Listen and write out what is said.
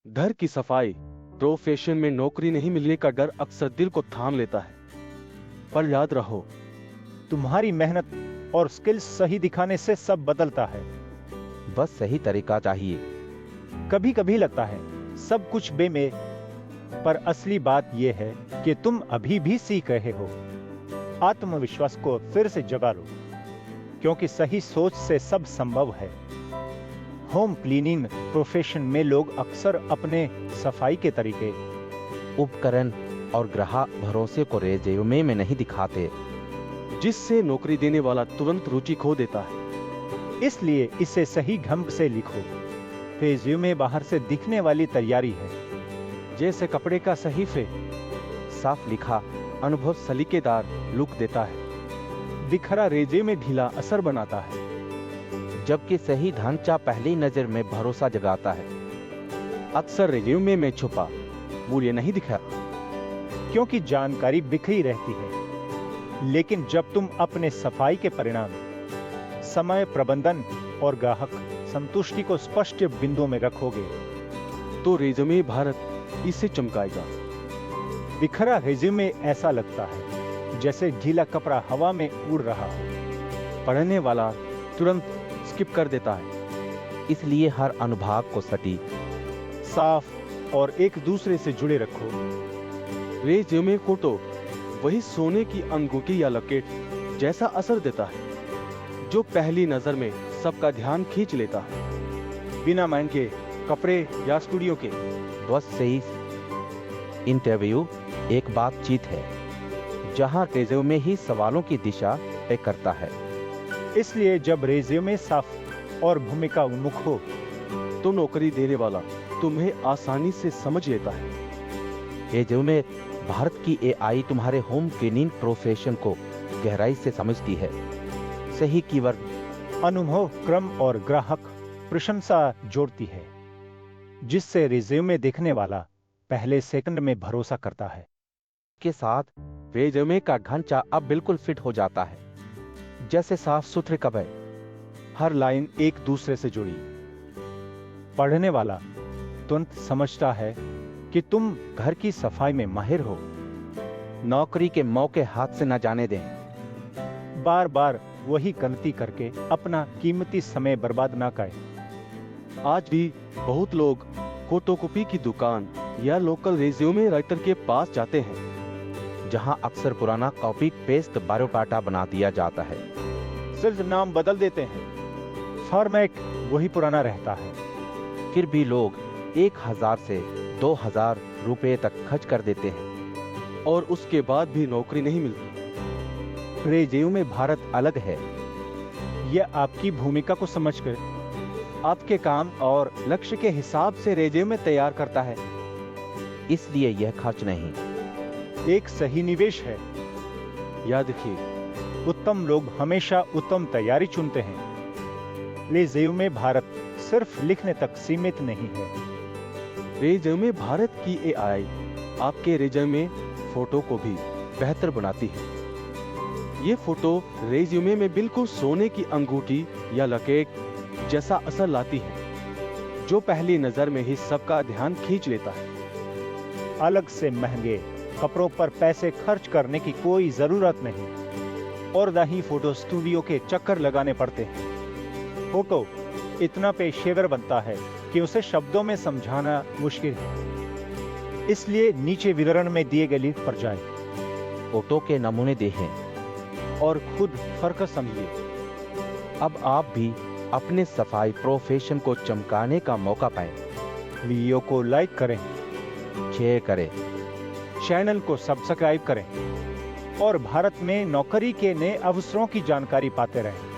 घर की सफाई प्रोफेशन में नौकरी नहीं मिलने का डर अक्सर दिल को थाम लेता है। पर याद रहो, तुम्हारी मेहनत और स्किल्स सही दिखाने से सब बदलता है। बस सही तरीका चाहिए। कभी कभी लगता है सब कुछ बेमेल, पर असली बात यह है कि तुम अभी भी सीख रहे हो। आत्मविश्वास को फिर से जगा लो, क्योंकि सही सोच से सब संभव है। होम क्लीनिंग प्रोफेशन में लोग अक्सर अपने सफाई के तरीके, उपकरण और ग्राहक भरोसे को रेज्यूमे में नहीं दिखाते, जिससे नौकरी देने वाला तुरंत रुचि खो देता है। इसलिए इसे सही ढंग से लिखो। रेज्यूमे बाहर से दिखने वाली तैयारी है, जैसे कपड़े का सही फिट। साफ लिखा अनुभव सलीकेदार लुक देता है, बिखरा रेज्यूमे ढीला असर बनाता है। जबकि सही ढांचा पहली नजर में भरोसा जगाता है। अक्सर रेज्यूमे में छुपा मूल्य नहीं दिखा, क्योंकि जानकारी बिखरी रहती है। लेकिन जब तुम अपने सफाई के परिणाम, समय प्रबंधन और ग्राहक संतुष्टि को स्पष्ट बिंदुओं में रखोगे, तो रेज्यूमे भारत इसे चमकाएगा। बिखरा रेज्यूमे ऐसा लगता है जैसे ढीला कपड़ा हवा में उड़ रहा हो। पढ़ने वाला तुरंत स्किप कर देता है। इसलिए हर अनुभाग को सटीक, साफ और एक दूसरे से जुड़े रखो। रेज्यूमे को तो वही सोने की अंगूठी या लॉकेट जैसा असर देता है, जो पहली नजर में सबका ध्यान खींच लेता है, बिना महंगे कपड़े या स्टूडियो के। बस सही इंटरव्यू एक बातचीत है, जहां रेज्यूमे ही सवालों की दिशा तय करता है। इसलिए जब रेज्यूमे साफ और भूमिका उन्मुख हो, तो नौकरी देने वाला तुम्हें आसानी से समझ लेता है। रेज्यूमे भारत की एआई तुम्हारे होम क्लीनिंग प्रोफेशन को गहराई से समझती है। सही कीवर्ड, अनुभव, क्रम और ग्राहक प्रशंसा जोड़ती है, जिससे रिज्यूमे देखने वाला पहले सेकंड में भरोसा करता है। के साथ रेज्यूमे का ढांचा अब बिल्कुल फिट हो जाता है, जैसे साफ सुथरे कपड़े, हर लाइन एक दूसरे से जुड़ी। पढ़ने वाला तुरंत समझता है कि तुम घर की सफाई में माहिर हो। नौकरी के मौके हाथ से न जाने दें। बार बार वही गलती करके अपना कीमती समय बर्बाद ना करें। आज भी बहुत लोग फोटोकॉपी की दुकान या लोकल रेज्यूमे राइटर के पास जाते हैं, जहां अक्सर पुराना कॉपी पेस्ट बायोडाटा बना दिया जाता है। सिर्फ नाम बदल देते हैं, फॉर्मेट वही पुराना रहता है। फिर भी लोग 1000 से 2000 रुपए तक खर्च कर देते हैं, और उसके बाद भी नौकरी नहीं मिलती। रेज्यूमे भारत अलग है। यह आपकी भूमिका को समझकर आपके काम और लक्ष्य के हिसाब से रेज्यूमे तैयार करता है। इसलिए यह खर्च नहीं, एक सही निवेश है। याद रखिए, उत्तम लोग हमेशा उत्तम तैयारी चुनते हैं। रेज्यूमे भारत सिर्फ लिखने तक सीमित नहीं है। रेज्यूमे भारत की एआई आपके रेज्यूमे फोटो को भी बेहतर बनाती है। ये फोटो रेज्यूमे में बिल्कुल सोने की अंगूठी या लॉकेट जैसा असर लाती है, जो पहली नजर में ही सबका ध्यान खींच लेता है। अलग से महंगे कपड़ों पर पैसे खर्च करने की कोई जरूरत नहीं, और न ही फोटो स्टूडियो के चक्कर लगाने पड़ते हैं। फोटो इतना पेशेवर बनता है कि उसे शब्दों में समझाना मुश्किल है। इसलिए नीचे विवरण में दिए गए लिंक पर जाएं फोटो के नमूने देखें और खुद फर्क समझिए। अब आप भी अपने सफाई प्रोफेशन को चमकाने का मौका पाएं। वीडियो को लाइक करें, शेयर करें, चैनल को सब्सक्राइब करें और भारत में नौकरी के नए अवसरों की जानकारी पाते रहें।